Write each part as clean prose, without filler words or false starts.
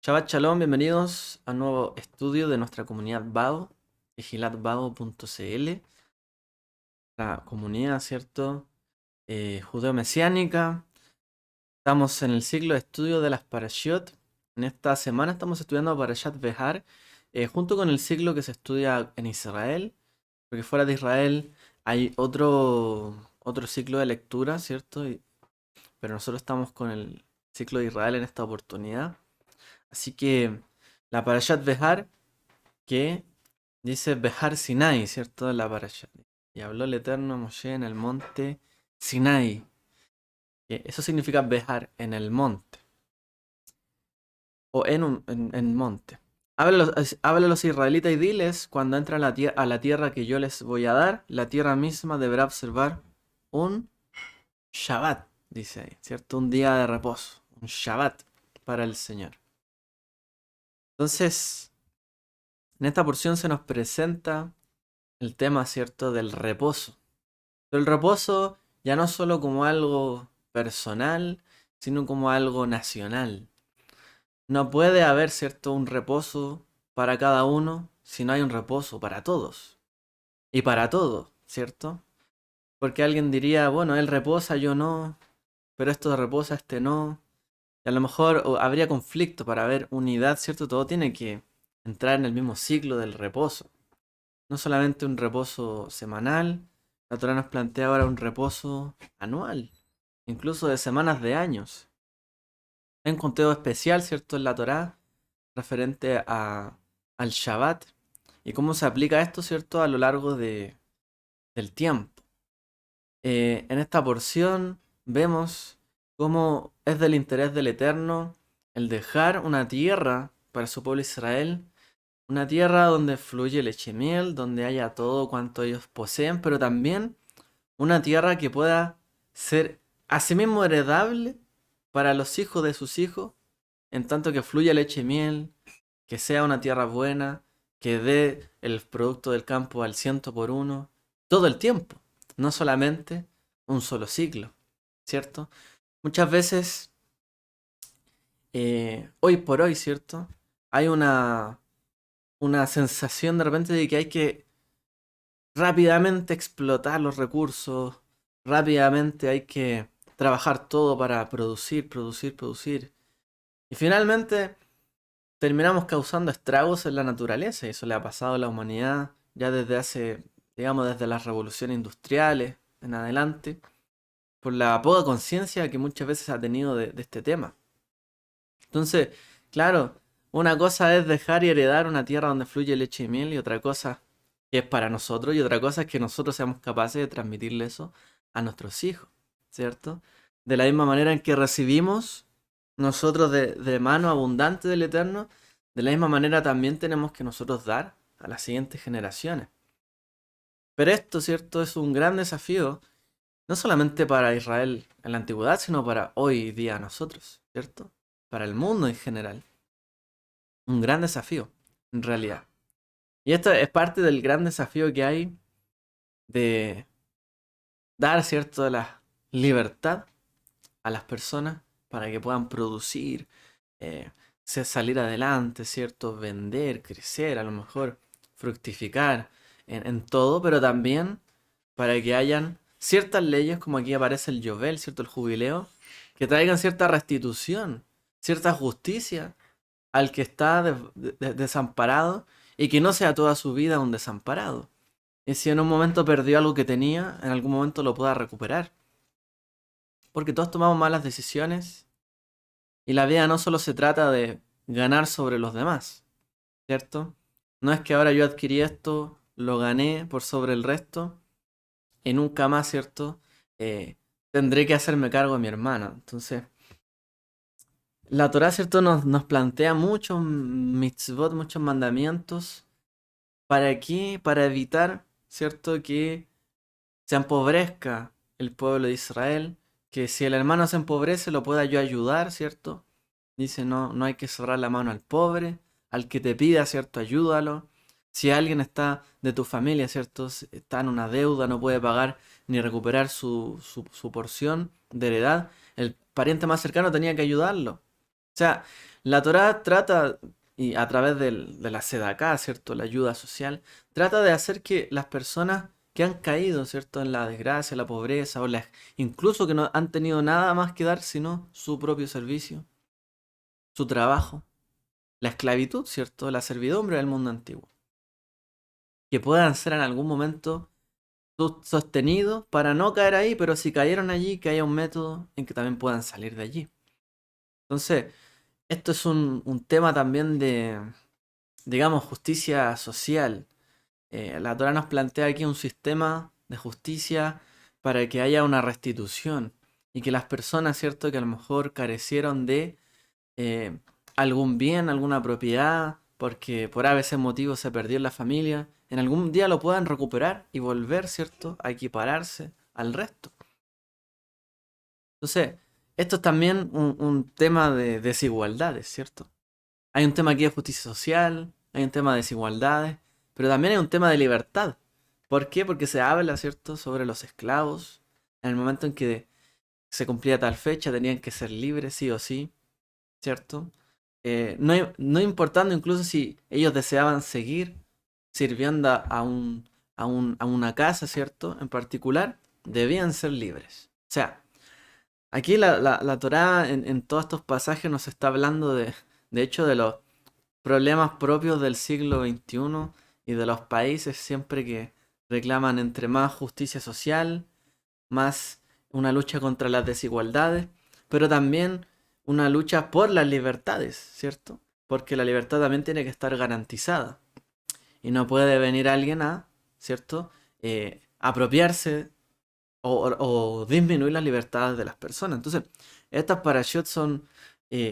Shabbat Shalom, bienvenidos a un nuevo estudio de nuestra comunidad Vado, vigiladvado.cl, la comunidad, ¿cierto? Judeo-mesiánica. Estamos en el ciclo de estudio de las Parashiot. En esta semana estamos estudiando Parashat Behar, junto con el ciclo que se estudia en Israel, porque fuera de Israel hay otro ciclo de lectura, ¿cierto? Pero nosotros estamos con el ciclo de Israel en esta oportunidad. Así que la Parashat Behar, que dice Behar Sinai, ¿cierto? La Parashat. Y habló el Eterno a Moshe en el monte Sinai. Eso significa Behar, en el monte. O en monte. Habla a los israelitas y diles, cuando entran a la tierra que yo les voy a dar, la tierra misma deberá observar un Shabbat, dice ahí, ¿cierto? Un día de reposo, un Shabbat para el Señor. Entonces, en esta porción se nos presenta el tema, ¿cierto?, del reposo. Pero el reposo ya no solo como algo personal, sino como algo nacional. No puede haber, ¿cierto?, un reposo para cada uno si no hay un reposo para todos. Y para todo, ¿cierto? Porque alguien diría, bueno, él reposa, yo no, pero esto reposa, este no. Y a lo mejor habría conflicto para haber unidad, ¿cierto? Todo tiene que entrar en el mismo ciclo del reposo. No solamente un reposo semanal, la Torah nos plantea ahora un reposo anual, incluso de semanas de años. Hay un conteo especial, ¿cierto?, en la Torah referente al Shabbat y cómo se aplica esto, ¿cierto?, a lo largo del tiempo. En esta porción vemos cómo es del interés del Eterno el dejar una tierra para su pueblo Israel, una tierra donde fluye leche y miel, donde haya todo cuanto ellos poseen, pero también una tierra que pueda ser asimismo heredable para los hijos de sus hijos, en tanto que fluya leche y miel, que sea una tierra buena, que dé el producto del campo al 100 por 1, todo el tiempo, no solamente un solo ciclo, ¿cierto? Muchas veces, hoy por hoy, ¿cierto? Hay una sensación de repente de que hay que rápidamente explotar los recursos, rápidamente hay que trabajar todo para producir, producir, producir. Y finalmente terminamos causando estragos en la naturaleza, y eso le ha pasado a la humanidad ya desde hace, digamos, desde las revoluciones industriales en adelante, por la poca conciencia que muchas veces ha tenido de este tema. Entonces, claro, una cosa es dejar y heredar una tierra donde fluye leche y miel, y otra cosa que es para nosotros, y otra cosa es que nosotros seamos capaces de transmitirle eso a nuestros hijos, ¿cierto? De la misma manera en que recibimos nosotros de mano abundante del Eterno, de la misma manera también tenemos que nosotros dar a las siguientes generaciones. Pero esto, ¿cierto?, es un gran desafío, no solamente para Israel en la antigüedad, sino para hoy día nosotros, ¿cierto? Para el mundo en general. Un gran desafío, en realidad. Y esto es parte del gran desafío que hay de dar, ¿cierto?, la libertad a las personas para que puedan producir, eh, salir adelante, ¿cierto? Vender, crecer, a lo mejor fructificar en todo, pero también para que hayan ciertas leyes, como aquí aparece el Yovel, ¿cierto? El jubileo, que traigan cierta restitución, cierta justicia al que está desamparado, y que no sea toda su vida un desamparado. Y si en un momento perdió algo que tenía, en algún momento lo pueda recuperar. Porque todos tomamos malas decisiones, y la vida no solo se trata de ganar sobre los demás, ¿cierto? No es que ahora yo adquirí esto, lo gané por sobre el resto, y nunca más, ¿cierto? Eh, Tendré que hacerme cargo de mi hermana. Entonces, la Torah, ¿cierto?, nos plantea muchos mitzvot, muchos mandamientos. ¿Para qué? Para evitar, ¿cierto?, que se empobrezca el pueblo de Israel, que si el hermano se empobrece lo pueda yo ayudar, ¿cierto? Dice, no, no hay que cerrar la mano al pobre, al que te pida, ¿cierto? Ayúdalo. Si alguien está de tu familia, ¿cierto?, está en una deuda, no puede pagar ni recuperar su porción de heredad, el pariente más cercano tenía que ayudarlo, sea, la Torá trata, y a través de la Sedaká, ¿cierto? La ayuda social, trata de hacer que las personas que han caído, ¿cierto? En la desgracia, la pobreza, incluso que no han tenido nada más que dar sino su propio servicio, su trabajo, la esclavitud, ¿cierto? La servidumbre del mundo antiguo, que puedan ser en algún momento sostenidos para no caer ahí, pero si cayeron allí, que haya un método en que también puedan salir de allí. Entonces, esto es un tema también de, digamos, justicia social. La Torah nos plantea aquí un sistema de justicia para que haya una restitución y que las personas, ¿cierto?, que a lo mejor carecieron de eh, algún bien, alguna propiedad, porque por a veces motivo se perdió en la familia, en algún día lo puedan recuperar y volver, ¿cierto?, a equipararse al resto. Entonces, esto es también un tema de desigualdades, ¿cierto? Hay un tema aquí de justicia social, hay un tema de desigualdades, pero también hay un tema de libertad. ¿Por qué? Porque se habla, ¿cierto?, sobre los esclavos. En el momento en que se cumplía tal fecha, tenían que ser libres, sí o sí, ¿cierto? No importando incluso si ellos deseaban seguir sirviendo a una casa, ¿cierto? En particular, debían ser libres. O sea, aquí la Torá en todos estos pasajes nos está hablando de hecho, de los problemas propios del siglo XXI y de los países siempre que reclaman entre más justicia social, más una lucha contra las desigualdades, pero también una lucha por las libertades, ¿cierto? Porque la libertad también tiene que estar garantizada y no puede venir alguien a, ¿cierto? Apropiarse o disminuir las libertades de las personas. Entonces, estas parashot son,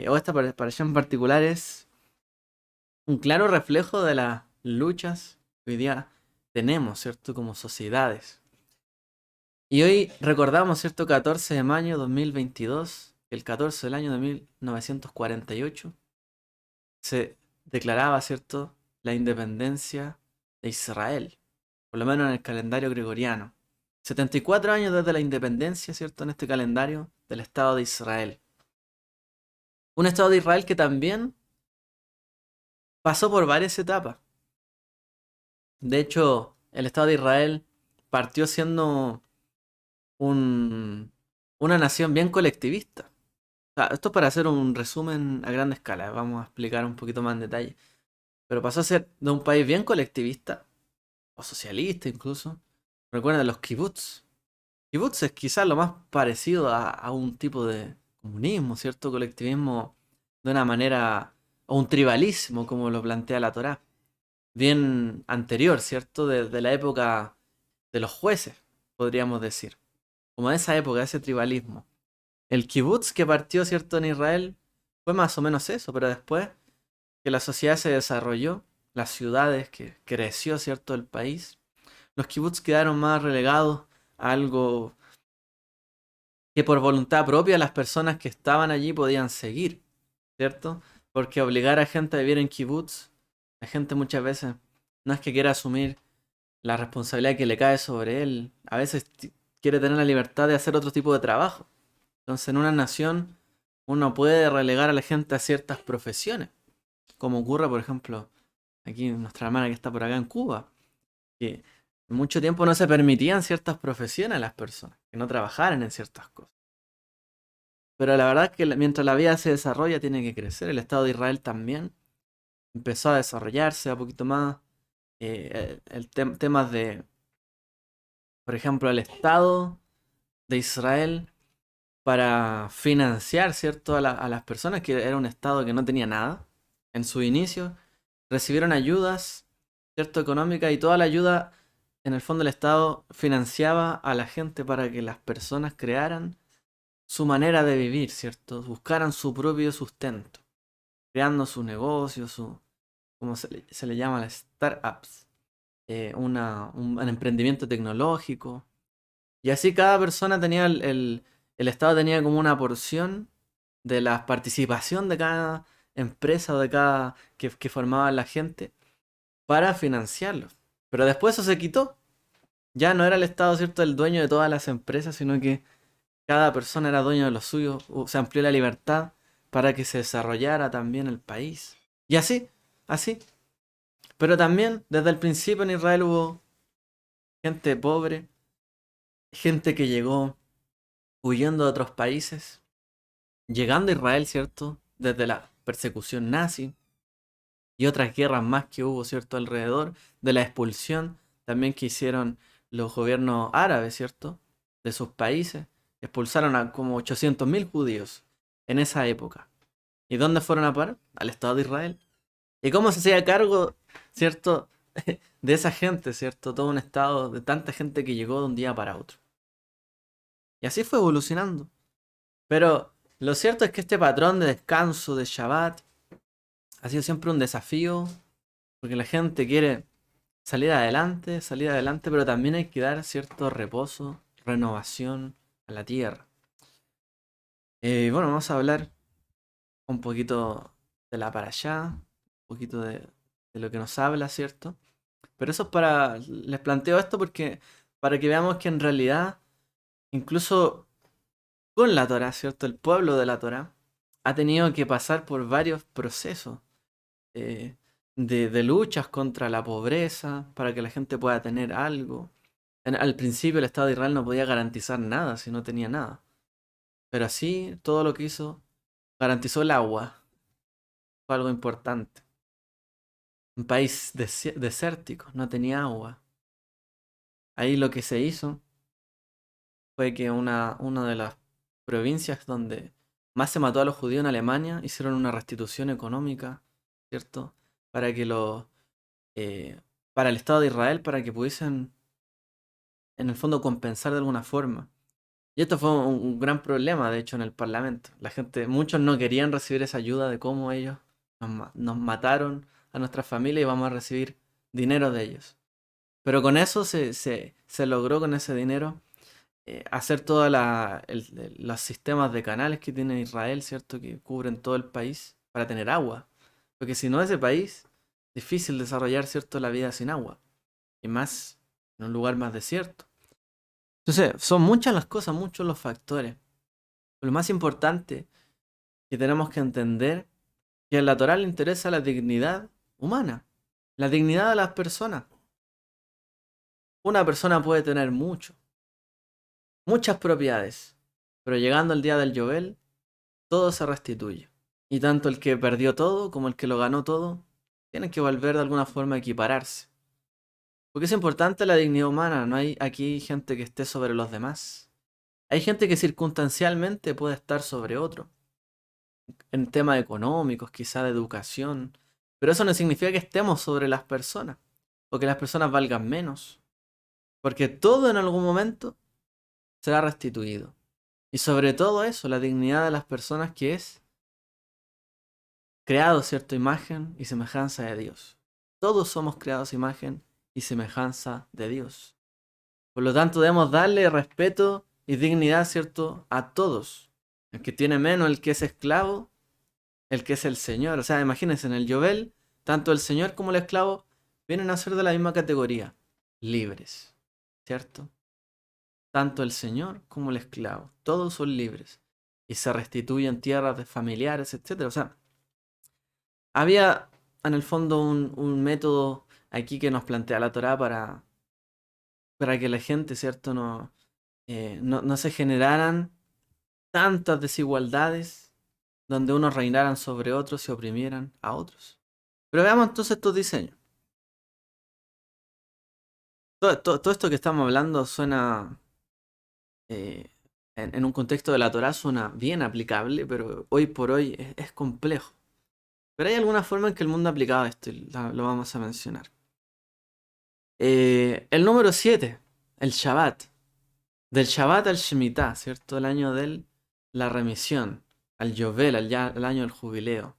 o esta parashot en particular es un claro reflejo de las luchas que hoy día tenemos, ¿cierto? Como sociedades. Y hoy recordamos, ¿cierto? 14 de mayo de 2022, el 14 del año de 1948, se declaraba, ¿cierto? La independencia de Israel, por lo menos en el calendario gregoriano. 74 años desde la independencia, ¿cierto? En este calendario del Estado de Israel. Un Estado de Israel que también pasó por varias etapas. De hecho, el Estado de Israel partió siendo un- una nación bien colectivista. O sea, esto es para hacer un resumen a gran escala, vamos a explicar un poquito más en detalle. Pero pasó a ser de un país bien colectivista, o socialista incluso. Recuerden los kibbutz. Kibbutz es quizás lo más parecido a un tipo de comunismo, ¿cierto? Colectivismo de una manera, o un tribalismo, como lo plantea la Torá. Bien anterior, ¿cierto? De la época de los jueces, podríamos decir. Como de esa época, de ese tribalismo. El kibutz que partió, ¿cierto?, en Israel fue más o menos eso, pero después que la sociedad se desarrolló, las ciudades que creció, ¿cierto?, el país, los kibutz quedaron más relegados a algo que por voluntad propia las personas que estaban allí podían seguir, ¿cierto? Porque obligar a gente a vivir en kibutz, la gente muchas veces no es que quiera asumir la responsabilidad que le cae sobre él, a veces quiere tener la libertad de hacer otro tipo de trabajo. Entonces, en una nación, uno puede relegar a la gente a ciertas profesiones, como ocurre, por ejemplo, aquí nuestra hermana que está por acá en Cuba, que mucho tiempo no se permitían ciertas profesiones a las personas, que no trabajaran en ciertas cosas. Pero la verdad es que mientras la vida se desarrolla, tiene que crecer. El Estado de Israel también empezó a desarrollarse un poquito más. Temas de, por ejemplo, el Estado de Israel para financiar, ¿cierto? A las personas, que era un estado que no tenía nada en su inicio, recibieron ayudas, ¿cierto? Económicas, y toda la ayuda, en el fondo el Estado financiaba a la gente para que las personas crearan su manera de vivir, ¿cierto? Buscaran su propio sustento, creando su negocio, como se le llama, las startups, un emprendimiento tecnológico. Y así cada persona tenía el Estado tenía como una porción de la participación de cada empresa o de cada que formaba la gente para financiarlo. Pero después eso se quitó. Ya no era el Estado, ¿cierto?, el dueño de todas las empresas, sino que cada persona era dueño de lo suyo. Se amplió la libertad para que se desarrollara también el país. Y así, así. Pero también desde el principio en Israel hubo gente pobre, gente que llegó huyendo de otros países, llegando a Israel, ¿cierto? Desde la persecución nazi y otras guerras más que hubo, ¿cierto? Alrededor de la expulsión también que hicieron los gobiernos árabes, ¿cierto? De sus países. Expulsaron a como 800.000 judíos en esa época. ¿Y dónde fueron a parar? Al Estado de Israel. ¿Y cómo se hacía cargo, ¿cierto? De esa gente, ¿cierto? Todo un estado de tanta gente que llegó de un día para otro. Y así fue evolucionando. Pero lo cierto es que este patrón de descanso, de Shabbat, ha sido siempre un desafío, porque la gente quiere salir adelante, pero también hay que dar cierto reposo, renovación a la tierra. Bueno, vamos a hablar un poquito de la parashá, un poquito de lo que nos habla, ¿cierto? Pero eso es para, les planteo esto porque para que veamos que en realidad, incluso con la Torá, ¿cierto? El pueblo de la Torá ha tenido que pasar por varios procesos eh, de luchas contra la pobreza, para que la gente pueda tener algo. Al principio el Estado de Israel no podía garantizar nada si no tenía nada. Pero así todo lo que hizo garantizó el agua. Fue algo importante. Un país desértico, no tenía agua. Ahí lo que se hizo fue que una de las provincias donde más se mató a los judíos en Alemania hicieron una restitución económica, ¿cierto? Para que eh, para el Estado de Israel, para que pudiesen en el fondo compensar de alguna forma. Y esto fue un gran problema, de hecho, en el Parlamento. La gente, muchos no querían recibir esa ayuda de cómo ellos nos mataron a nuestras familias y vamos a recibir dinero de ellos. Pero con eso se logró, con ese dinero, hacer todos los sistemas de canales que tiene Israel, ¿cierto? Que cubren todo el país para tener agua. Porque si no, ese país, difícil desarrollar, ¿cierto? La vida sin agua. Y más en un lugar más desierto. Entonces, son muchas las cosas, muchos los factores. Lo más importante que tenemos que entender que a la Torá le interesa la dignidad humana, la dignidad de las personas. Una persona puede tener muchas propiedades, pero llegando el día del Yobel, todo se restituye. Y tanto el que perdió todo como el que lo ganó todo, tienen que volver de alguna forma a equipararse. Porque es importante la dignidad humana, no hay aquí gente que esté sobre los demás. Hay gente que circunstancialmente puede estar sobre otro, en temas económicos, quizá de educación, pero eso no significa que estemos sobre las personas o que las personas valgan menos, porque todo en algún momento será restituido. Y sobre todo eso, la dignidad de las personas que es creado, cierta imagen y semejanza de Dios. Todos somos creados a imagen y semejanza de Dios. Por lo tanto, debemos darle respeto y dignidad, ¿cierto?, a todos. El que tiene menos, el que es esclavo, el que es el Señor. O sea, imagínense, en el Yobel, tanto el Señor como el esclavo vienen a ser de la misma categoría, libres, ¿cierto? Tanto el Señor como el esclavo, todos son libres y se restituyen tierras de familiares, etcétera. O sea, había en el fondo un método aquí que nos plantea la Torá para que la gente, ¿cierto?, no se generaran tantas desigualdades donde unos reinaran sobre otros y oprimieran a otros. Pero veamos entonces estos diseños. Todo esto que estamos hablando suena, en un contexto de la Torá, suena bien aplicable, pero hoy por hoy es complejo. Pero hay alguna forma en que el mundo ha aplicado esto y lo vamos a mencionar. El número 7, el Shabbat. Del Shabbat al Shemitah, ¿cierto? El año de la remisión, al Yovel, al año del jubileo.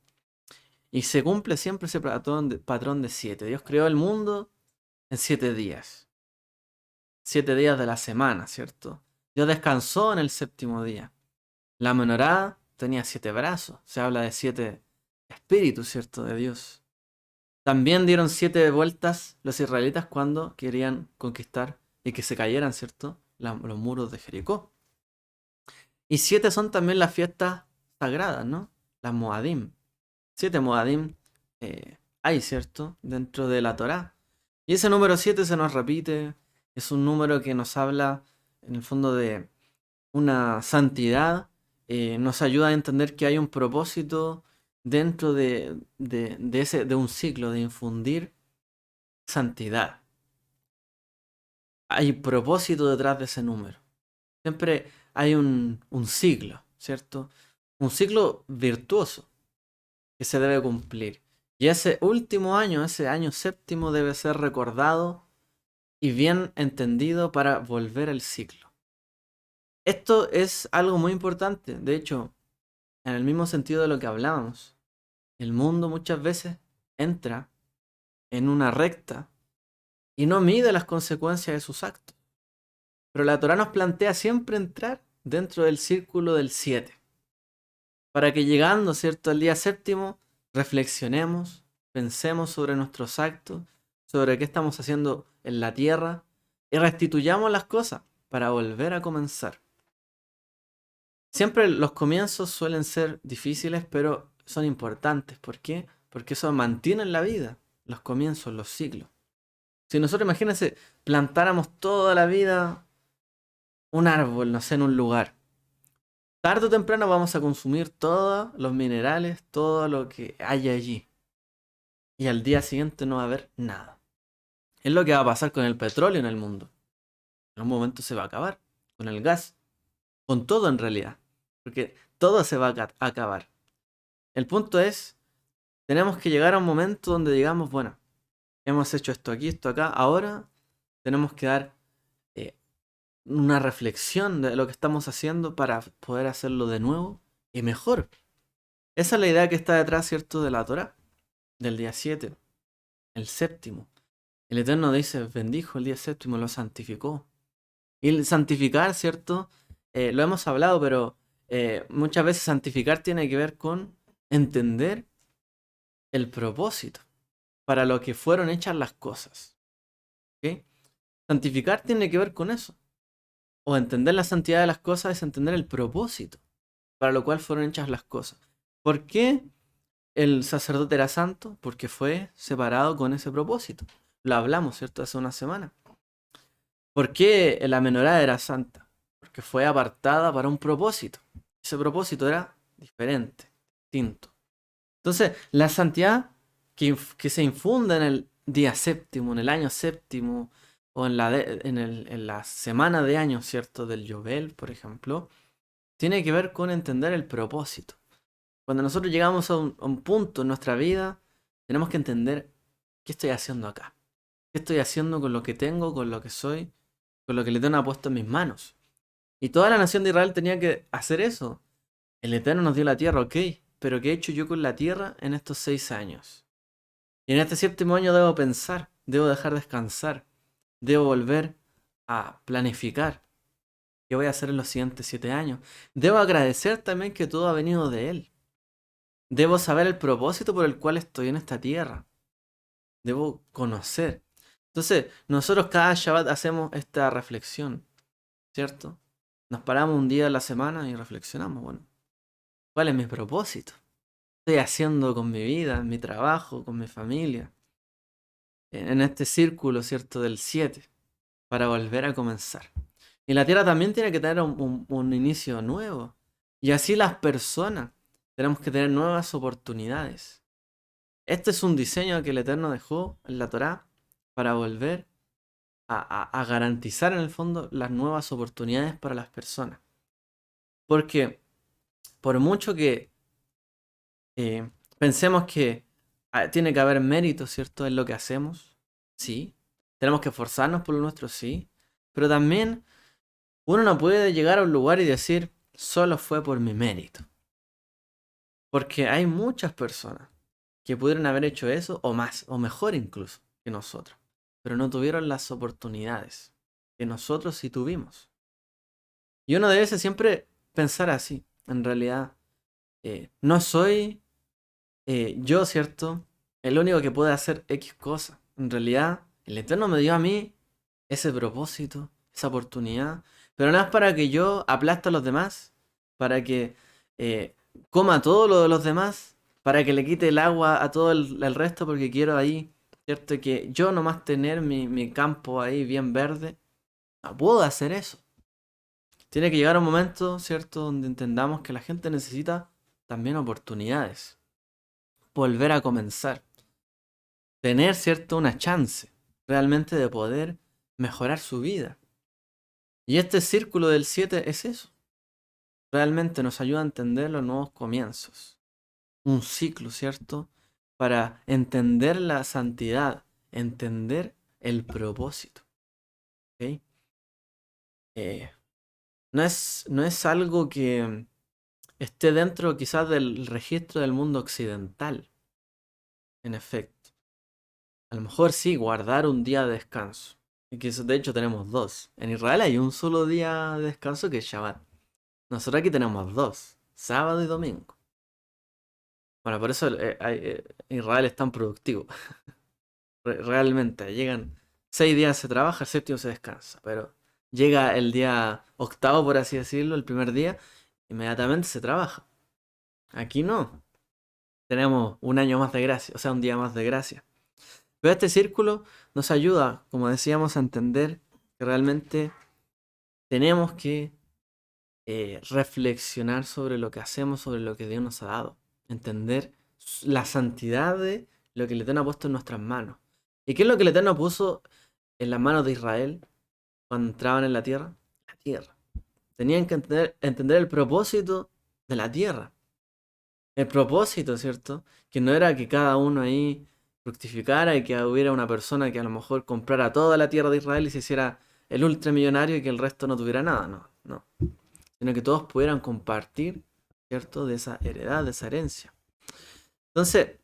Y se cumple siempre ese patrón de 7. Dios creó el mundo en 7 días. 7 días de la semana, ¿cierto? Dios descansó en el séptimo día. La menorá tenía 7 brazos. Se habla de 7 espíritus, ¿cierto? De Dios. También dieron 7 vueltas los israelitas cuando querían conquistar y que se cayeran, ¿cierto?, los muros de Jericó. Y 7 son también las fiestas sagradas, ¿no? las Moadim. 7 Moadim hay, ¿cierto? Dentro de la Torá. Y ese número 7 se nos repite. Es un número que nos habla, en el fondo, de una santidad. Nos ayuda a entender que hay un propósito dentro de un ciclo, de infundir santidad. Hay propósito detrás de ese número. Siempre hay un ciclo, ¿cierto? Un ciclo virtuoso que se debe cumplir. Y ese último año, ese año séptimo, debe ser recordado y bien entendido para volver al ciclo. Esto es algo muy importante. De hecho, en el mismo sentido de lo que hablábamos, el mundo muchas veces entra en una recta y no mide las consecuencias de sus actos. Pero la Torá nos plantea siempre entrar dentro del círculo del 7. Para que llegando, ¿cierto?, al día séptimo, reflexionemos, pensemos sobre nuestros actos, sobre qué estamos haciendo en la tierra y restituyamos las cosas para volver a comenzar. Siempre los comienzos suelen ser difíciles, pero son importantes. ¿Por qué? Porque eso mantiene la vida, los comienzos, los ciclos. Si nosotros, imagínense, plantáramos toda la vida un árbol, no sé, en un lugar. Tarde o temprano vamos a consumir todos los minerales, todo lo que hay allí. Y al día siguiente no va a haber nada. Es lo que va a pasar con el petróleo en el mundo. En un momento se va a acabar. Con el gas. Con todo en realidad. Porque todo se va a acabar. El punto es, tenemos que llegar a un momento donde digamos, bueno, hemos hecho esto aquí, esto acá. Ahora tenemos que dar una reflexión de lo que estamos haciendo para poder hacerlo de nuevo y mejor. Esa es la idea que está detrás, ¿cierto?, de la Torá, del día 7, el séptimo. El Eterno dice, bendijo el día séptimo, lo santificó. Y el santificar, ¿cierto? Lo hemos hablado, pero muchas veces santificar tiene que ver con entender el propósito para lo que fueron hechas las cosas. ¿Ok? Santificar tiene que ver con eso. O entender la santidad de las cosas es entender el propósito para lo cual fueron hechas las cosas. ¿Por qué el sacerdote era santo? Porque fue separado con ese propósito. Lo hablamos, ¿cierto?, hace una semana. ¿Por qué la menorá era santa? Porque fue apartada para un propósito. Ese propósito era diferente, distinto. Entonces, la santidad que se infunda en el día séptimo, en el año séptimo, o en la semana de año, ¿cierto?, del Yobel, por ejemplo, tiene que ver con entender el propósito. Cuando nosotros llegamos a un punto en nuestra vida, tenemos que entender qué estoy haciendo acá. ¿Qué estoy haciendo con lo que tengo, con lo que soy, con lo que el Eterno ha puesto en mis manos? Y toda la nación de Israel tenía que hacer eso. El Eterno nos dio la tierra, ok, pero ¿qué he hecho yo con la tierra en estos 6 años? Y en este séptimo año debo pensar, debo dejar descansar, debo volver a planificar qué voy a hacer en los siguientes 7 años. Debo agradecer también que todo ha venido de Él. Debo saber el propósito por el cual estoy en esta tierra. Debo conocer. Entonces, nosotros cada Shabbat hacemos esta reflexión, ¿cierto? Nos paramos un día a la semana y reflexionamos, bueno, ¿cuál es mi propósito? ¿Qué estoy haciendo con mi vida, en mi trabajo, con mi familia? En este círculo, ¿cierto?, del 7, para volver a comenzar. Y la tierra también tiene que tener un inicio nuevo. Y así las personas tenemos que tener nuevas oportunidades. Este es un diseño que el Eterno dejó en la Torá para volver a garantizar en el fondo las nuevas oportunidades para las personas. Porque por mucho que pensemos que tiene que haber mérito, ¿cierto?, en lo que hacemos, sí. Tenemos que esforzarnos por lo nuestro, sí. Pero también uno no puede llegar a un lugar y decir, solo fue por mi mérito. Porque hay muchas personas que pudieron haber hecho eso, o más, o mejor incluso, que nosotros. Pero no tuvieron las oportunidades que nosotros sí tuvimos. Y uno debe siempre pensar así. En realidad, no soy yo, ¿cierto?, el único que puede hacer X cosa. En realidad, el Eterno me dio a mí ese propósito, esa oportunidad. Pero no es para que yo aplaste a los demás, para que coma todo lo de los demás para que le quite el agua a todo el resto porque quiero ahí, ¿cierto? Que yo nomás tener mi campo ahí bien verde. No puedo hacer eso. Tiene que llegar un momento, ¿cierto? Donde entendamos que la gente necesita también oportunidades. Volver a comenzar. Tener, ¿cierto? Una chance realmente de poder mejorar su vida. Y este círculo del 7 es eso. Realmente nos ayuda a entender los nuevos comienzos. Un ciclo, ¿cierto? Para entender la santidad, entender el propósito. ¿Ok? Eh, no es algo que esté dentro quizás del registro del mundo occidental, en efecto. A lo mejor sí, guardar un día de descanso. Y que de hecho tenemos dos. En Israel hay un solo día de descanso que es Shabbat. Nosotros aquí tenemos dos, sábado y domingo. Bueno, por eso Israel es tan productivo. Realmente, llegan 6 días se trabaja, el séptimo se descansa. Pero llega el día octavo, por así decirlo, el primer día, inmediatamente se trabaja. Aquí no. Tenemos un año más de gracia, o sea, un día más de gracia. Pero este círculo nos ayuda, como decíamos, a entender que realmente tenemos que reflexionar sobre lo que hacemos, sobre lo que Dios nos ha dado. Entender la santidad de lo que el Eterno ha puesto en nuestras manos. ¿Y qué es lo que el Eterno puso en las manos de Israel cuando entraban en la tierra? La tierra. Tenían que entender el propósito de la tierra. El propósito, ¿cierto? Que no era que cada uno ahí fructificara y que hubiera una persona que a lo mejor comprara toda la tierra de Israel y se hiciera el ultramillonario y que el resto no tuviera nada, no, no. Sino que todos pudieran compartir, ¿cierto? De esa heredad, de esa herencia. Entonces,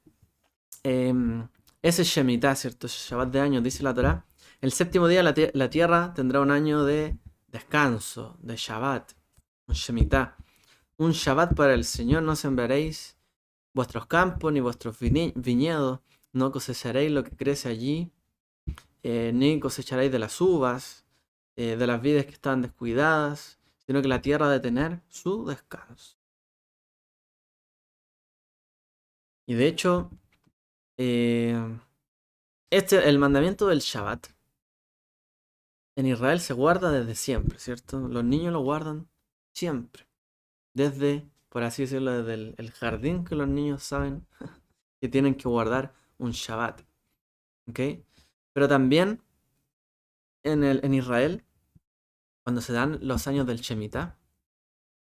ese Shemitah, ¿cierto? Shabbat de años, dice la Torá. El séptimo día la tierra tendrá un año de descanso, de Shabbat, un Shemitah. Un Shabbat para el Señor, no sembraréis vuestros campos ni vuestros viñedos, no cosecharéis lo que crece allí, ni cosecharéis de las uvas, de las vides que están descuidadas, sino que la tierra ha de tener su descanso. Y de hecho, eh, el mandamiento del Shabbat en Israel se guarda desde siempre, ¿cierto? Los niños lo guardan siempre, desde, por así decirlo, desde el jardín que los niños saben que tienen que guardar un Shabbat, ¿ok? Pero también en Israel, cuando se dan los años del Shemitah,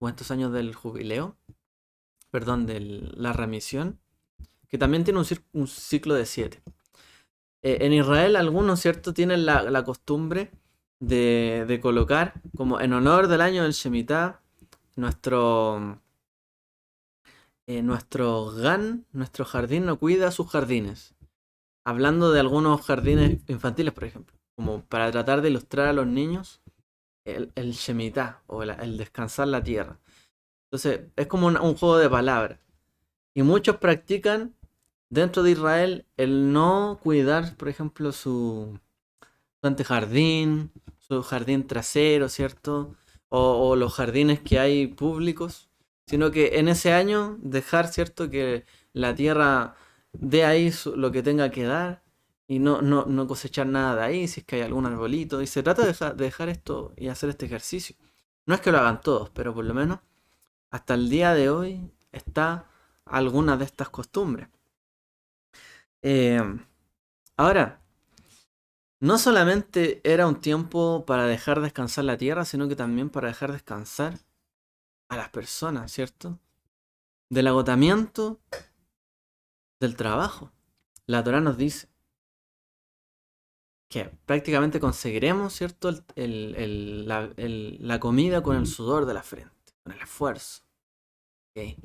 o estos años del jubileo, perdón, de la remisión, que también tiene un ciclo de 7. En Israel algunos, ¿cierto?, tienen la costumbre de colocar, como en honor del año del Shemitah, nuestro, nuestro jardín no cuida sus jardines. Hablando de algunos jardines infantiles, por ejemplo, como para tratar de ilustrar a los niños el Shemitah, o el descansar la tierra. Entonces, es como un juego de palabras. Y muchos practican dentro de Israel el no cuidar, por ejemplo, su antejardín, su jardín trasero, ¿cierto? O los jardines que hay públicos, sino que en ese año dejar, ¿cierto? Que la tierra dé ahí lo que tenga que dar y no cosechar nada de ahí, si es que hay algún arbolito. Y se trata de dejar esto y hacer este ejercicio. No es que lo hagan todos, pero por lo menos hasta el día de hoy está alguna de estas costumbres. Eh, Ahora, no solamente era un tiempo para dejar descansar la tierra, sino que también para dejar descansar a las personas, ¿cierto? Del agotamiento del trabajo. La Torá nos dice que prácticamente conseguiremos, ¿cierto? La comida con el sudor de la frente, con el esfuerzo. ¿Ok?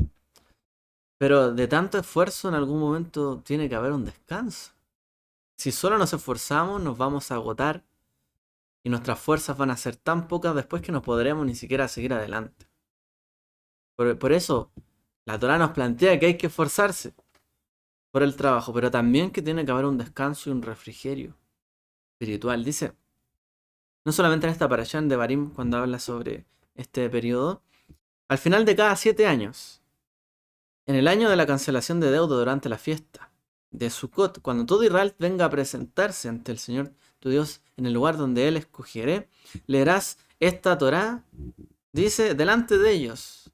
Pero de tanto esfuerzo en algún momento tiene que haber un descanso. Si solo nos esforzamos, nos vamos a agotar y nuestras fuerzas van a ser tan pocas después que no podremos ni siquiera seguir adelante. Por eso, la Torá nos plantea que hay que esforzarse por el trabajo, pero también que tiene que haber un descanso y un refrigerio espiritual. Dice, no solamente en esta parashá de Barim, cuando habla sobre este periodo, al final de cada 7 años, En el año de la cancelación de deuda durante la fiesta de Sukkot, cuando todo Israel venga a presentarse ante el Señor tu Dios en el lugar donde Él escogiere, leerás esta Torá, dice, delante de ellos,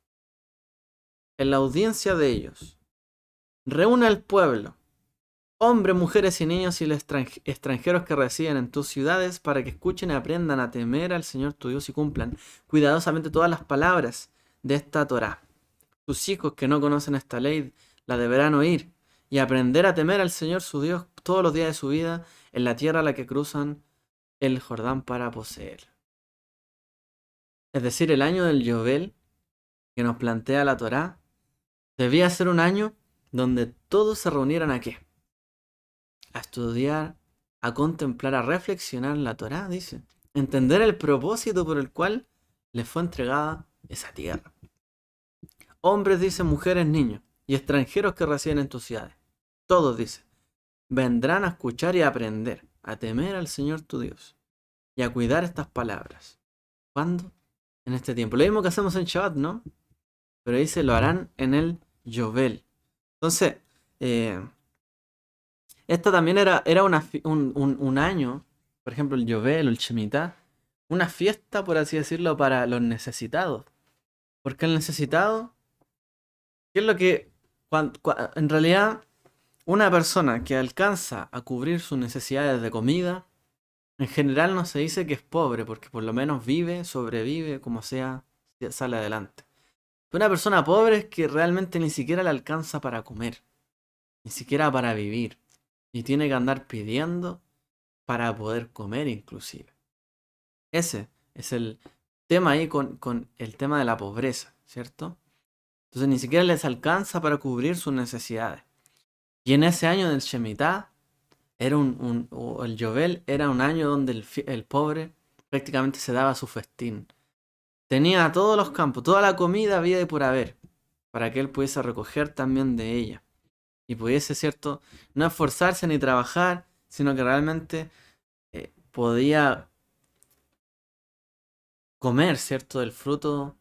en la audiencia de ellos. Reúne al pueblo, hombres, mujeres y niños y los extranjeros que residen en tus ciudades para que escuchen y aprendan a temer al Señor tu Dios y cumplan cuidadosamente todas las palabras de esta Torá. Tus hijos que no conocen esta ley la deberán oír y aprender a temer al Señor su Dios todos los días de su vida en la tierra a la que cruzan el Jordán para poseer. Es decir, el año del Yobel que nos plantea la Torá debía ser un año donde todos se reunieran ¿a qué? A estudiar, a contemplar, a reflexionar la Torá, dice. Entender el propósito por el cual les fue entregada esa tierra. Hombres, dice, mujeres, niños y extranjeros que residen en tus ciudades. Todos, dice, vendrán a escuchar y a aprender, a temer al Señor tu Dios y a cuidar estas palabras. ¿Cuándo? En este tiempo. Lo mismo que hacemos en Shabbat, ¿no? Pero dice, lo harán en el Yobel. Entonces, esta también era un año, por ejemplo, el Yobel o el Shemitah, una fiesta, por así decirlo, para los necesitados. Porque el necesitado, ¿qué es lo que, en realidad, una persona que alcanza a cubrir sus necesidades de comida, en general no se dice que es pobre, porque por lo menos vive, sobrevive, como sea, sale adelante. Pero una persona pobre es que realmente ni siquiera le alcanza para comer, ni siquiera para vivir, y tiene que andar pidiendo para poder comer inclusive. Ese es el tema ahí con el tema de la pobreza, ¿cierto? Entonces ni siquiera les alcanza para cubrir sus necesidades. Y en ese año del Shemitah, o el Yobel era un año donde el pobre prácticamente se daba su festín. Tenía todos los campos, toda la comida había y por haber, para que él pudiese recoger también de ella. Y pudiese, ¿cierto?, no esforzarse ni trabajar, sino que realmente podía comer, ¿cierto?, del fruto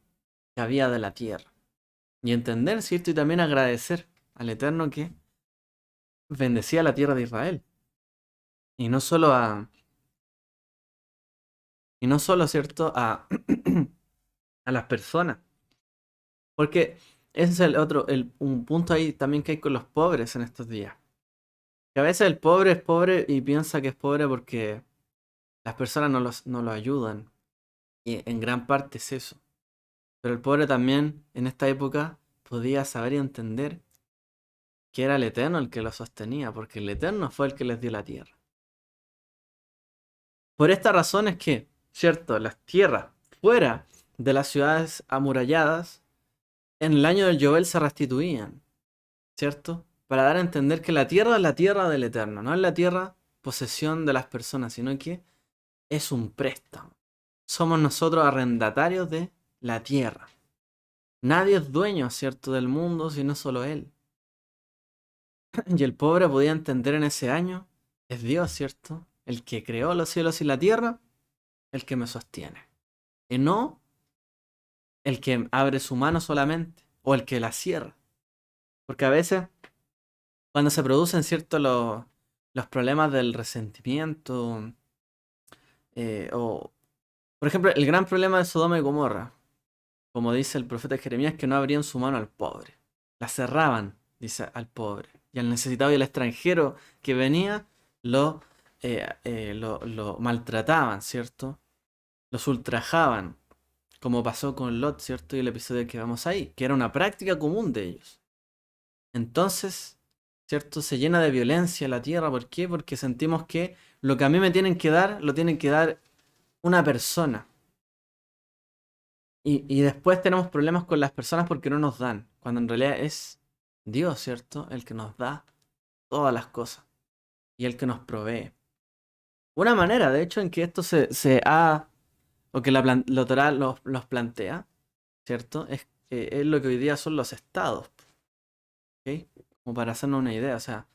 que había de la tierra. Y entender, ¿cierto?, y también agradecer al Eterno que bendecía la tierra de Israel. Y no solo ¿cierto?, a las personas. Porque ese es el otro, un punto ahí también que hay con los pobres en estos días. Que a veces el pobre es pobre y piensa que es pobre porque las personas no lo ayudan. Y en gran parte es eso. Pero el pobre también en esta época podía saber y entender que era el Eterno el que lo sostenía, porque el Eterno fue el que les dio la tierra. Por esta razón es que, cierto, las tierras fuera de las ciudades amuralladas, en el año del Yobel se restituían, ¿cierto? Para dar a entender que la tierra es la tierra del Eterno, no es la tierra posesión de las personas, sino que es un préstamo. Somos nosotros arrendatarios de la tierra. Nadie es dueño, ¿cierto?, del mundo, sino solo Él. Y el pobre podía entender en ese año, es Dios, ¿cierto? El que creó los cielos y la tierra, el que me sostiene. Y no el que abre su mano solamente, o el que la cierra. Porque a veces, cuando se producen, ¿cierto?, los problemas del resentimiento, o, por ejemplo, el gran problema de Sodoma y Gomorra, como dice el profeta Jeremías, que no abrían su mano al pobre. La cerraban, dice, al pobre. Y al necesitado y al extranjero que venía, lo maltrataban, ¿cierto? Los ultrajaban, como pasó con Lot, ¿cierto? Y el episodio que vamos ahí, que era una práctica común de ellos. Entonces, ¿cierto? Se llena de violencia la tierra. ¿Por qué? Porque sentimos que lo que a mí me tienen que dar, lo tienen que dar una persona. Y después tenemos problemas con las personas porque no nos dan, cuando en realidad es Dios, ¿cierto?, el que nos da todas las cosas y el que nos provee. Una manera, de hecho, en que esto o que la Torá los plantea, ¿cierto?, es lo que hoy día son los estados, ¿ok? Como para hacernos una idea, o sea,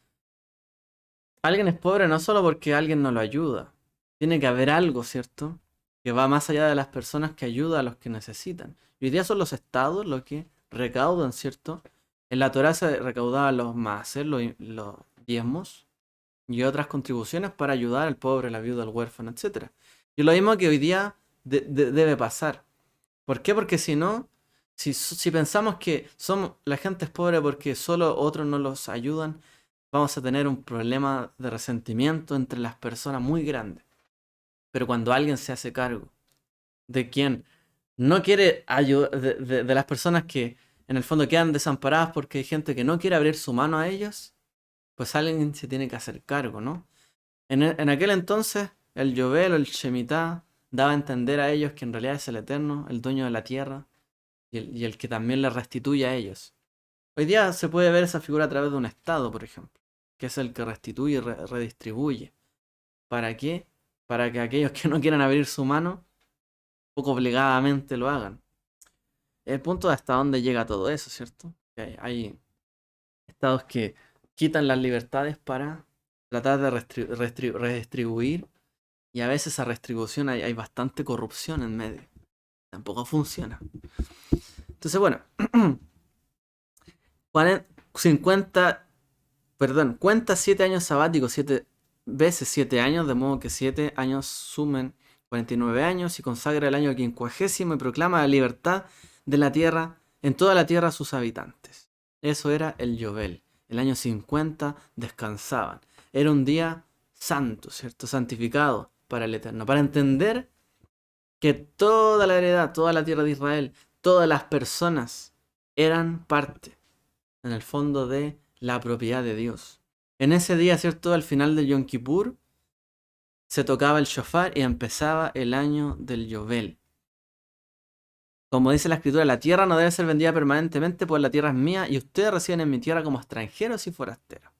alguien es pobre no solo porque alguien no lo ayuda, tiene que haber algo, ¿cierto?, que va más allá de las personas que ayuda a los que necesitan. Y hoy día son los estados los que recaudan, ¿cierto?, En la Torá se recaudaban los maaser, los diezmos y otras contribuciones para ayudar al pobre, la viuda, al huérfano, etcétera. Y lo mismo que hoy día debe pasar. ¿Por qué? Porque si no, si pensamos que somos, la gente es pobre porque solo otros no los ayudan, vamos a tener un problema de resentimiento entre las personas muy grande. Pero cuando alguien se hace cargo de quien no quiere ayudar, de las personas que en el fondo quedan desamparadas porque hay gente que no quiere abrir su mano a ellos, pues alguien se tiene que hacer cargo, ¿no? En aquel entonces, el Yobel o el Shemitah daba a entender a ellos que en realidad es el Eterno, el dueño de la tierra, y el que también les restituye a ellos. Hoy día se puede ver esa figura a través de un Estado, por ejemplo, que es el que restituye y redistribuye. ¿Para qué? Para que aquellos que no quieran abrir su mano, poco obligadamente lo hagan. El punto de hasta dónde llega todo eso, ¿cierto? Que hay estados que quitan las libertades para tratar de redistribuir, y a veces esa restribución hay bastante corrupción en medio. Tampoco funciona. Entonces, bueno, 50, perdón, cuenta 7 años sabáticos, 7 veces 7 años, de modo que 7 años sumen 49 años, y consagra el año 50 y proclama la libertad de la tierra en toda la tierra a sus habitantes. Eso era el Yobel. El año 50 descansaban. Era un día santo, ¿cierto? Santificado para el Eterno. Para entender que toda la heredad, toda la tierra de Israel, todas las personas eran parte, en el fondo, de la propiedad de Dios. En ese día, ¿cierto? Al final del Yom Kippur, se tocaba el shofar y empezaba el año del Yobel. Como dice la escritura, la tierra no debe ser vendida permanentemente, pues la tierra es mía y ustedes residen en mi tierra como extranjeros y forasteros.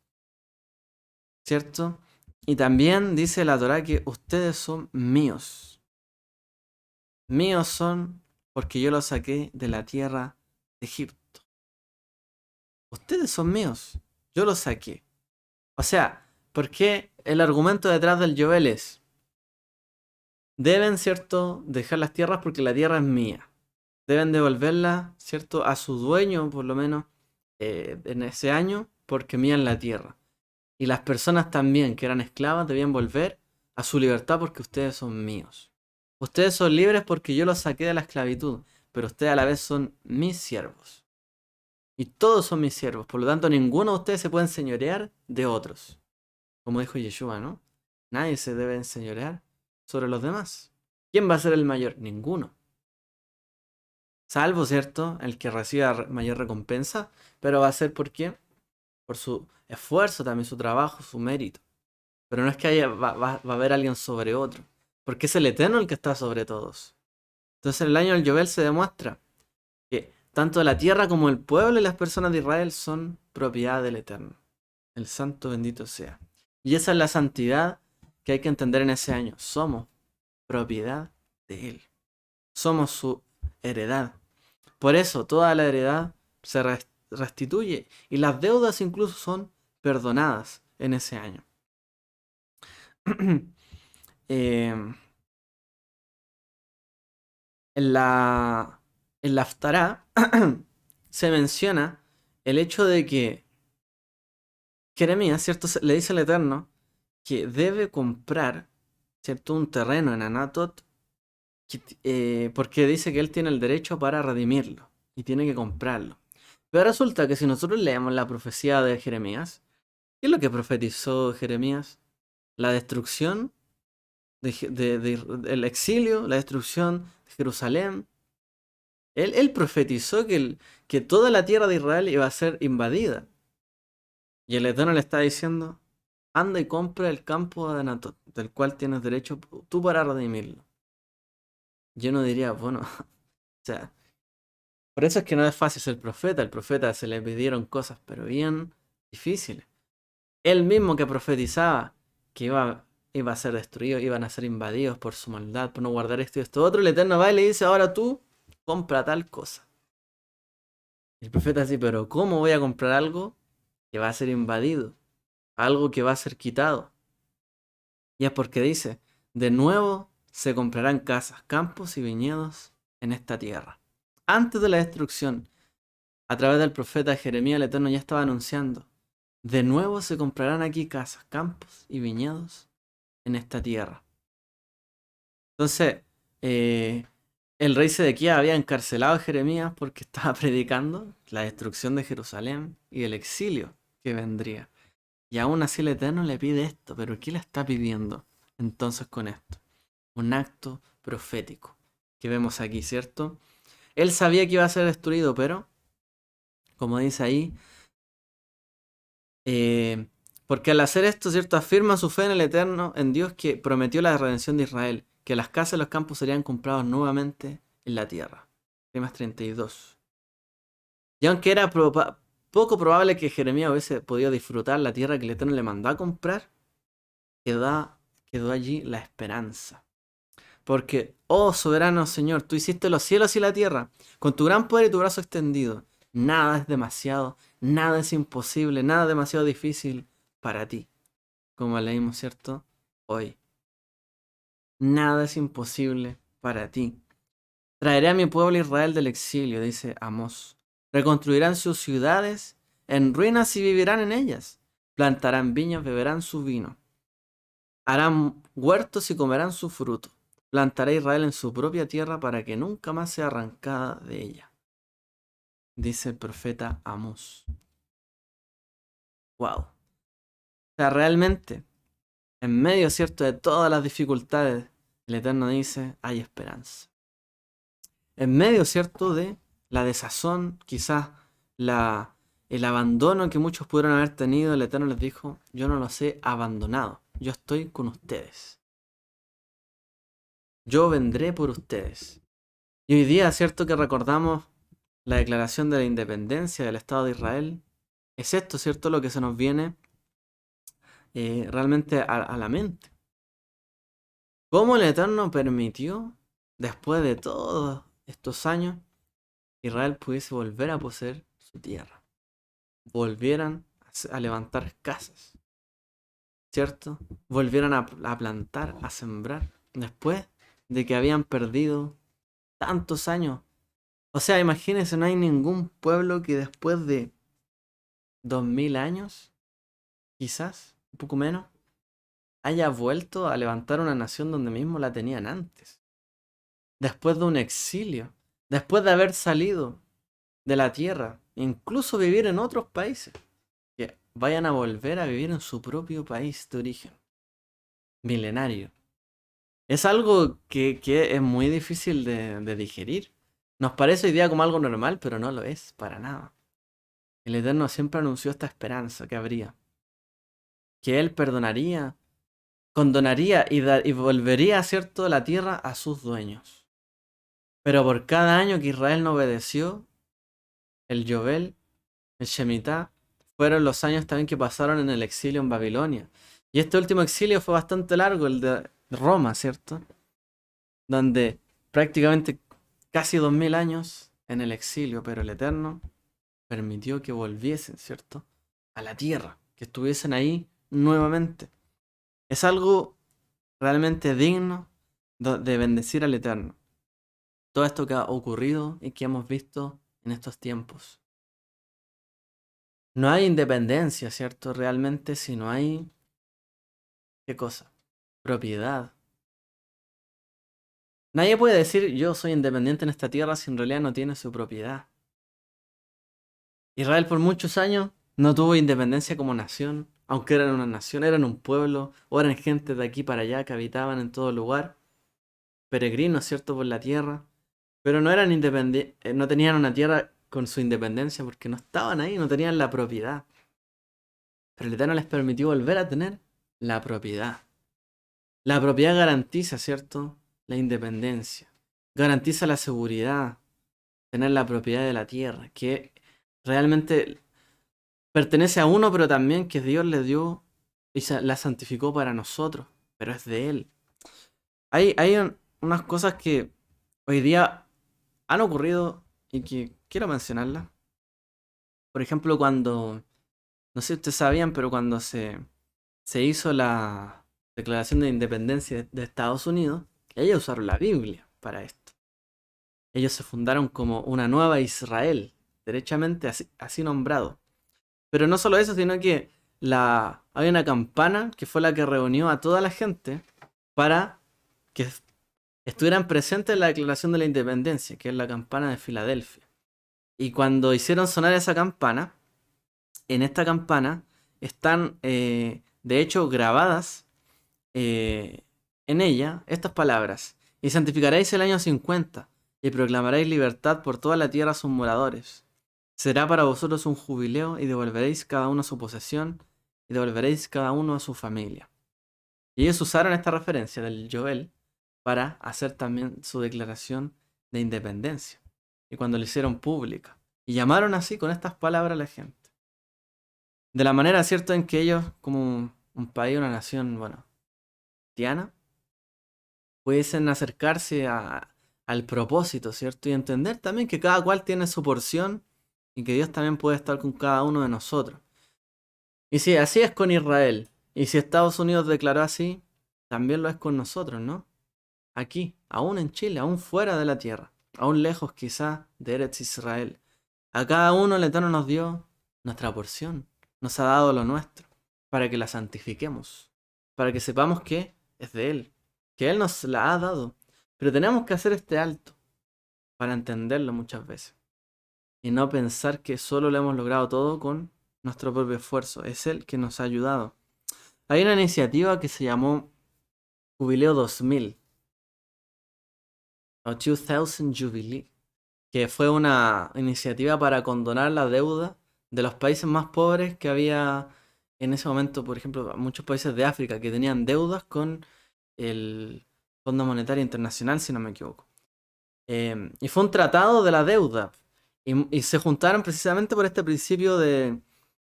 ¿Cierto? Y también dice la Torá que ustedes son míos. Míos son porque yo los saqué de la tierra de Egipto. Ustedes son míos. Yo los saqué. O sea, ¿por qué el argumento detrás del Yobel es: deben, ¿cierto?, dejar las tierras porque la tierra es mía. Deben devolverla, ¿cierto?, a su dueño, por lo menos, en ese año, porque mía es la tierra. Y las personas también que eran esclavas debían volver a su libertad porque ustedes son míos. Ustedes son libres porque yo los saqué de la esclavitud, pero ustedes a la vez son mis siervos. Y todos son mis siervos, por lo tanto ninguno de ustedes se puede enseñorear de otros. Como dijo Yeshua, ¿no? Nadie se debe enseñorear sobre los demás. ¿Quién va a ser el mayor? Ninguno. Salvo, ¿cierto?, el que reciba mayor recompensa, pero va a ser ¿por qué? Por su esfuerzo, también su trabajo, su mérito. Pero no es que va a haber alguien sobre otro, porque es el Eterno el que está sobre todos. Entonces en el año del Yobel se demuestra que tanto la tierra como el pueblo y las personas de Israel son propiedad del Eterno. El santo bendito sea. Y esa es la santidad que hay que entender en ese año. Somos propiedad de Él. Somos su heredad. Por eso toda la heredad se restituye y las deudas incluso son perdonadas en ese año. En la Haftará se menciona el hecho de que Jeremías, ¿cierto?, le dice al Eterno que debe comprar, ¿cierto?, un terreno en Anatot, porque dice que él tiene el derecho para redimirlo y tiene que comprarlo. Pero resulta que si nosotros leemos la profecía de Jeremías, ¿qué es lo que profetizó Jeremías? La destrucción del exilio, la destrucción de Jerusalén. Él profetizó que toda la tierra de Israel iba a ser invadida. Y el Eterno le está diciendo: anda y compra el campo de Anatot, del cual tienes derecho tú para redimirlo. Yo no diría, bueno, o sea, por eso es que no es fácil ser profeta. El profeta se le pidieron cosas, pero bien difíciles. Él mismo que profetizaba que iba a ser destruido, iban a ser invadidos por su maldad, por no guardar esto y esto otro, el Eterno va y le dice: ahora tú compra tal cosa. Y el profeta así: pero ¿cómo voy a comprar algo que va a ser invadido? Algo que va a ser quitado. Y es porque dice: de nuevo se comprarán casas, campos y viñedos en esta tierra. Antes de la destrucción, A través del profeta Jeremías, el Eterno ya estaba anunciando: de nuevo se comprarán aquí casas, campos y viñedos en esta tierra. Entonces, eh, el rey Sedequías había encarcelado a Jeremías porque estaba predicando la destrucción de Jerusalén y el exilio que vendría. Y aún así el Eterno le pide esto, pero ¿qué le está pidiendo entonces con esto? Un acto profético que vemos aquí, ¿cierto? Él sabía que iba a ser destruido, pero, como dice ahí, eh, porque al hacer esto, ¿cierto? Afirma su fe en el Eterno, en Dios que prometió la redención de Israel, que las casas y los campos serían comprados nuevamente en la tierra. Jeremías 32. Y aunque era poco probable que Jeremías hubiese podido disfrutar la tierra que el Eterno le mandó a comprar, quedó allí la esperanza. Porque, oh soberano Señor, tú hiciste los cielos y la tierra, con tu gran poder y tu brazo extendido. Nada es demasiado, nada es imposible, nada es demasiado difícil para ti. Como leímos, ¿cierto? Hoy. Nada es imposible para ti. Traeré a mi pueblo Israel del exilio, dice Amós. Reconstruirán sus ciudades en ruinas y vivirán en ellas. Plantarán viñas, beberán su vino. Harán huertos y comerán su fruto. Plantará Israel en su propia tierra para que nunca más sea arrancada de ella. Dice el profeta Amós. Wow. O sea, realmente, en medio, ¿cierto?, de todas las dificultades, el Eterno dice, hay esperanza. En medio, ¿cierto?, de la desazón, quizás el abandono que muchos pudieron haber tenido, el Eterno les dijo, yo no los he abandonado, yo estoy con ustedes. Yo vendré por ustedes. Y hoy día, ¿cierto?, que recordamos la declaración de la independencia del Estado de Israel. Es esto, ¿cierto?, lo que se nos viene realmente a la mente. ¿Cómo el Eterno permitió, después de todos estos años, que Israel pudiese volver a poseer su tierra? Volvieran a levantar casas, ¿cierto? Volvieran a plantar, a sembrar, después de que habían perdido tantos años. O sea, imagínense, no hay ningún pueblo que después de 2000 años, quizás, un poco menos, haya vuelto a levantar una nación donde mismo la tenían antes. Después de un exilio, después de haber salido de la tierra, incluso vivir en otros países, que vayan a volver a vivir en su propio país de origen, milenario. Es algo que es muy difícil de digerir. Nos parece hoy día como algo normal, pero no lo es para nada. El Eterno siempre anunció esta esperanza que habría. Que Él perdonaría, condonaría y volvería, ¿cierto?, la tierra a sus dueños. Pero por cada año que Israel no obedeció, el Yobel, el Shemitah, fueron los años también que pasaron en el exilio en Babilonia. Y este último exilio fue bastante largo, el de Roma, ¿cierto? Donde prácticamente casi 2000 años en el exilio, pero el Eterno permitió que volviesen, ¿cierto?, a la tierra, que estuviesen ahí nuevamente. Es algo realmente digno de bendecir al Eterno. Todo esto que ha ocurrido y que hemos visto en estos tiempos. No hay independencia, ¿cierto? Realmente si no hay... ¿Qué cosa? Propiedad. Nadie puede decir yo soy independiente en esta tierra si en realidad no tiene su propiedad. Israel por muchos años no tuvo independencia como nación, aunque eran una nación, eran un pueblo, o eran gente de aquí para allá que habitaban en todo lugar, peregrinos, ¿cierto?, por la tierra, pero no eran independientes, no tenían una tierra con su independencia porque no estaban ahí, no tenían la propiedad. Pero el Eterno les permitió volver a tener la propiedad. La propiedad garantiza, ¿cierto?, la independencia, garantiza la seguridad, tener la propiedad de la tierra, que realmente pertenece a uno, pero también que Dios le dio y la santificó para nosotros, pero es de Él. Hay unas cosas que hoy día han ocurrido y que quiero mencionarlas. Por ejemplo, cuando, no sé si ustedes sabían, pero cuando se hizo la Declaración de Independencia de Estados Unidos, ellos usaron la Biblia para esto. Ellos se fundaron como una nueva Israel, derechamente así nombrado. Pero no solo eso, sino que hay una campana que fue la que reunió a toda la gente para que estuvieran presentes en la Declaración de la Independencia, que es la campana de Filadelfia. Y cuando hicieron sonar esa campana, en esta campana están de hecho grabadas en ella estas palabras: y santificaréis el año 50 y proclamaréis libertad por toda la tierra a sus moradores. Será para vosotros un jubileo y devolveréis cada uno a su posesión y devolveréis cada uno a su familia. Y ellos usaron esta referencia del Joel para hacer también su declaración de independencia. Y cuando lo hicieron pública. Y llamaron así con estas palabras a la gente. De la manera, ¿cierto?, en que ellos, como un país, una nación, bueno, cristiana, pudiesen acercarse al propósito, ¿cierto? Y entender también que cada cual tiene su porción y que Dios también puede estar con cada uno de nosotros. Y si así es con Israel, y si Estados Unidos declaró así, también lo es con nosotros, ¿no? Aquí, aún en Chile, aún fuera de la tierra, aún lejos quizá de Eretz Israel. A cada uno el Eterno nos dio nuestra porción, nos ha dado lo nuestro, para que la santifiquemos, para que sepamos que es de Él, que Él nos la ha dado. Pero tenemos que hacer este alto para entenderlo muchas veces y no pensar que solo lo hemos logrado todo con nuestro propio esfuerzo. Es Él que nos ha ayudado. Hay una iniciativa que se llamó Jubileo 2000 o 2000 Jubilee, que fue una iniciativa para condonar la deuda de los países más pobres que había en ese momento. Por ejemplo, muchos países de África que tenían deudas con el Fondo Monetario Internacional, si no me equivoco. Y fue un tratado de la deuda. Y se juntaron precisamente por este principio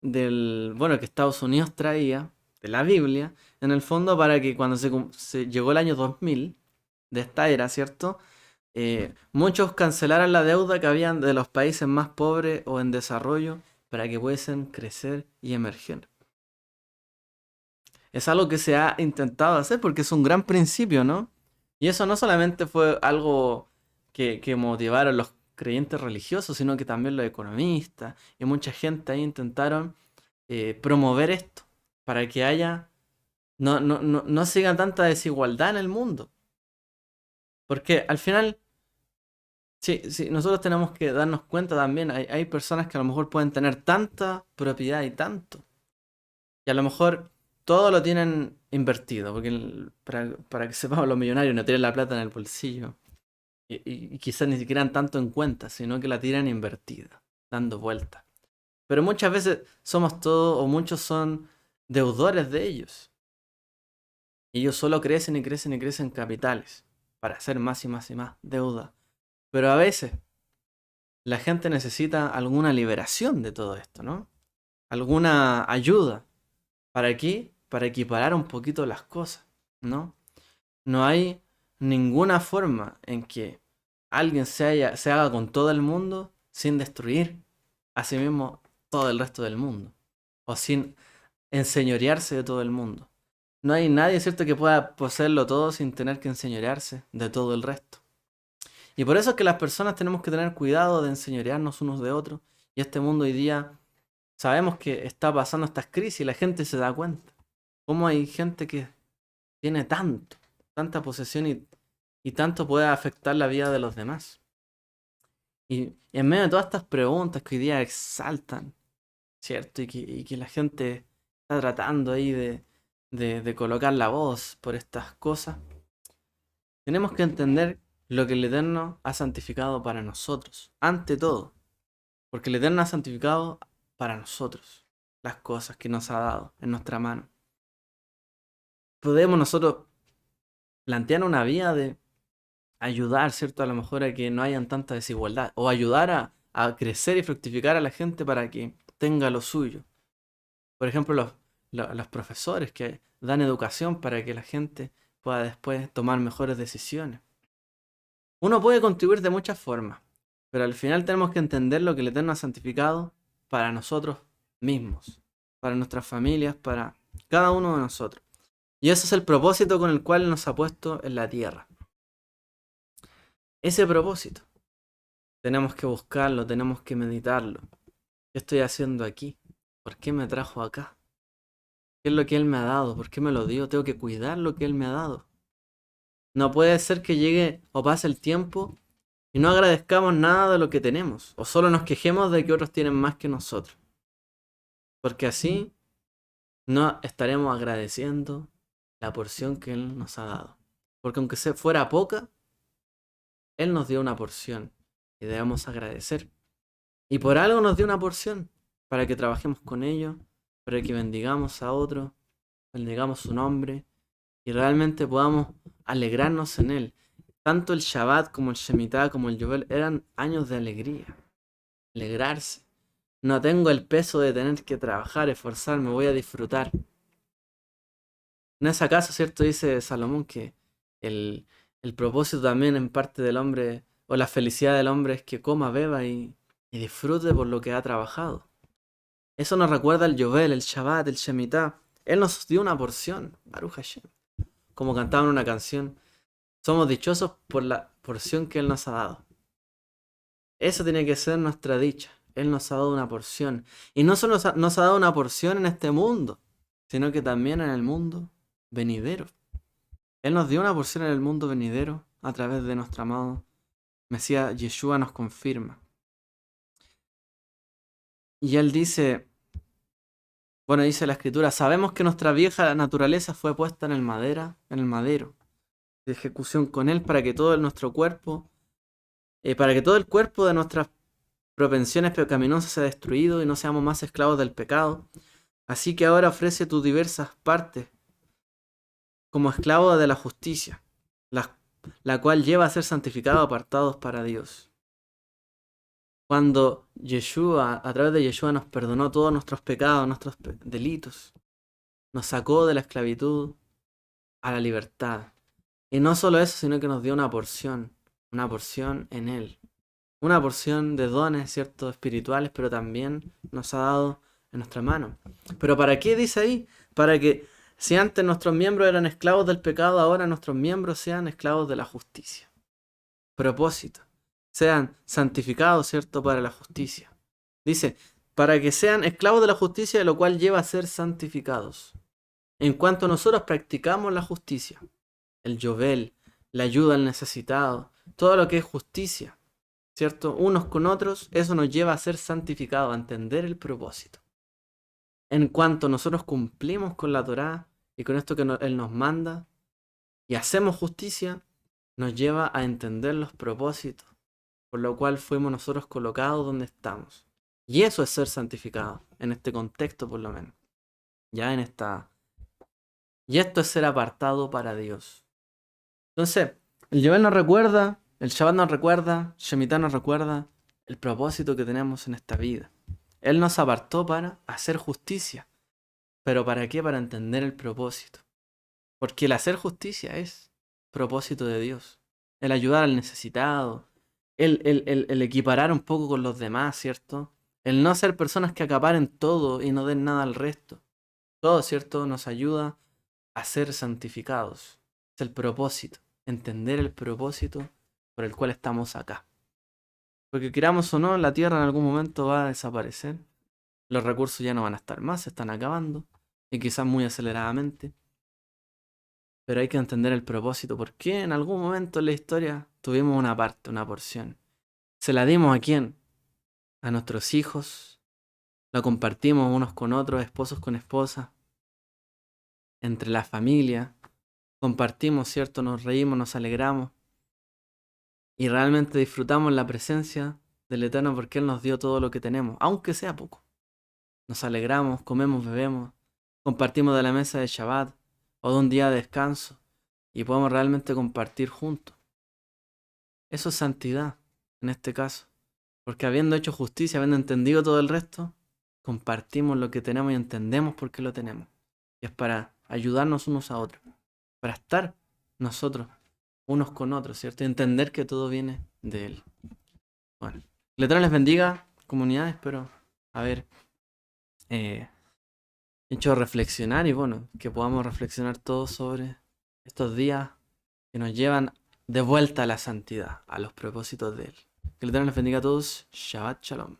bueno, que Estados Unidos traía, de la Biblia, en el fondo, para que cuando se llegó el año 2000, de esta era, ¿cierto? Muchos cancelaran la deuda que habían de los países más pobres o en desarrollo para que pudiesen crecer y emerger. Es algo que se ha intentado hacer porque es un gran principio, ¿no? Y eso no solamente fue algo que motivaron los creyentes religiosos, sino que también los economistas y mucha gente ahí intentaron promover esto para que haya no siga tanta desigualdad en el mundo. Porque al final, sí, nosotros tenemos que darnos cuenta también, hay personas que a lo mejor pueden tener tanta propiedad y tanto, y a lo mejor todo lo tienen invertido, porque para que sepamos, los millonarios no tienen la plata en el bolsillo, y quizás ni siquiera tanto en cuenta, sino que la tiran invertida, dando vueltas. Pero muchas veces somos todos, o muchos son deudores de ellos. Y ellos solo crecen y crecen y crecen capitales para hacer más y más y más deuda. Pero a veces la gente necesita alguna liberación de todo esto, ¿no? Alguna ayuda. ¿Para qué? Para equiparar un poquito las cosas, ¿no? No hay ninguna forma en que alguien se haga con todo el mundo sin destruir a sí mismo todo el resto del mundo. O sin enseñorearse de todo el mundo. No hay nadie, ¿cierto?, que pueda poseerlo todo sin tener que enseñorearse de todo el resto. Y por eso es que las personas tenemos que tener cuidado de enseñorearnos unos de otros. Y este mundo hoy día sabemos que está pasando estas crisis y la gente se da cuenta. Cómo hay gente que tiene tanta posesión y tanto puede afectar la vida de los demás. Y en medio de todas estas preguntas que hoy día exaltan, ¿cierto? Y que la gente está tratando ahí de colocar la voz por estas cosas, tenemos que entender lo que el Eterno ha santificado para nosotros, ante todo. Porque el Eterno ha santificado para nosotros las cosas que nos ha dado en nuestra mano. Podemos nosotros plantear una vía de ayudar, ¿cierto? A lo mejor a que no hayan tanta desigualdad. O ayudar a crecer y fructificar a la gente para que tenga lo suyo. Por ejemplo, los profesores que dan educación para que la gente pueda después tomar mejores decisiones. Uno puede contribuir de muchas formas, pero al final tenemos que entender lo que el Eterno ha santificado para nosotros mismos, para nuestras familias, para cada uno de nosotros. Y ese es el propósito con el cual nos ha puesto en la tierra. Ese propósito. Tenemos que buscarlo, tenemos que meditarlo. ¿Qué estoy haciendo aquí? ¿Por qué me trajo acá? ¿Qué es lo que Él me ha dado? ¿Por qué me lo dio? Tengo que cuidar lo que Él me ha dado. No puede ser que llegue o pase el tiempo y no agradezcamos nada de lo que tenemos, o solo nos quejemos de que otros tienen más que nosotros. Porque así no estaremos agradeciendo la porción que Él nos ha dado. Porque aunque se fuera poca, Él nos dio una porción y debemos agradecer. Y por algo nos dio una porción, para que trabajemos con ello, para que bendigamos a otro, bendigamos su nombre y realmente podamos alegrarnos en Él. Tanto el Shabbat como el Shemitah como el Yovel eran años de alegría, alegrarse. No tengo el peso de tener que trabajar, esforzarme, voy a disfrutar. ¿No es acaso cierto, dice Salomón, que el, el propósito también en parte del hombre, o la felicidad del hombre es que coma, beba y disfrute por lo que ha trabajado? Eso nos recuerda el Yovel, el Shabbat, el Shemitah. Él nos dio una porción, Baruch Hashem. Como cantaba en una canción, somos dichosos por la porción que Él nos ha dado. Esa tiene que ser nuestra dicha. Él nos ha dado una porción. Y no solo nos ha dado una porción en este mundo, sino que también en el mundo venidero. Él nos dio una porción en el mundo venidero a través de nuestro amado Mesías Yeshua nos confirma. Y Él dice, bueno, dice la Escritura, sabemos que nuestra vieja naturaleza fue puesta en el madero de ejecución con Él para que todo nuestro cuerpo, para que todo el cuerpo de nuestras propensiones pecaminosas sea destruido y no seamos más esclavos del pecado. Así que ahora ofrece tus diversas partes como esclavo de la justicia, la cual lleva a ser santificados apartados para Dios. Cuando Yeshua, a través de Yeshua, nos perdonó todos nuestros pecados, nuestros delitos, nos sacó de la esclavitud a la libertad. Y no solo eso, sino que nos dio una porción en Él. Una porción de dones, ¿cierto? Espirituales, pero también nos ha dado en nuestra mano. ¿Pero para qué dice ahí? Para que si antes nuestros miembros eran esclavos del pecado, ahora nuestros miembros sean esclavos de la justicia. Propósito. Sean santificados, ¿cierto? Para la justicia. Dice, para que sean esclavos de la justicia, lo cual lleva a ser santificados. En cuanto nosotros practicamos la justicia, el Yovel, la ayuda al necesitado, todo lo que es justicia, ¿cierto? Unos con otros, eso nos lleva a ser santificados, a entender el propósito. En cuanto nosotros cumplimos con la Torá y con esto que Él nos manda y hacemos justicia, nos lleva a entender los propósitos, por lo cual fuimos nosotros colocados donde estamos. Y eso es ser santificado, en este contexto por lo menos. Ya en esta... Y esto es ser apartado para Dios. Entonces, el Yovel nos recuerda, el Shabbat nos recuerda, Shemitah nos recuerda el propósito que tenemos en esta vida. Él nos apartó para hacer justicia. ¿Pero para qué? Para entender el propósito. Porque el hacer justicia es propósito de Dios. El ayudar al necesitado, el equiparar un poco con los demás, ¿cierto? El no ser personas que acaparen todo y no den nada al resto. Todo, ¿cierto? Nos ayuda a ser santificados. Es el propósito. Entender el propósito por el cual estamos acá. Porque queramos o no, la tierra en algún momento va a desaparecer. Los recursos ya no van a estar más, se están acabando. Y quizás muy aceleradamente. Pero hay que entender el propósito. ¿Por qué en algún momento en la historia tuvimos una parte, una porción? ¿Se la dimos a quién? A nuestros hijos. La compartimos unos con otros, esposos con esposas. Entre la familia. Compartimos, ¿cierto? Nos reímos, nos alegramos. Y realmente disfrutamos la presencia del Eterno porque Él nos dio todo lo que tenemos, aunque sea poco. Nos alegramos, comemos, bebemos, compartimos de la mesa de Shabbat o de un día de descanso y podemos realmente compartir juntos. Eso es santidad, en este caso. Porque habiendo hecho justicia, habiendo entendido todo el resto, compartimos lo que tenemos y entendemos por qué lo tenemos. Y es para ayudarnos unos a otros, para estar nosotros unos con otros, ¿cierto? Y entender que todo viene de Él. Bueno, que el Eterno les bendiga, comunidad. Espero haber hecho reflexionar y bueno, que podamos reflexionar todos sobre estos días que nos llevan de vuelta a la santidad, a los propósitos de Él. Que el Eterno les bendiga a todos. Shabbat Shalom.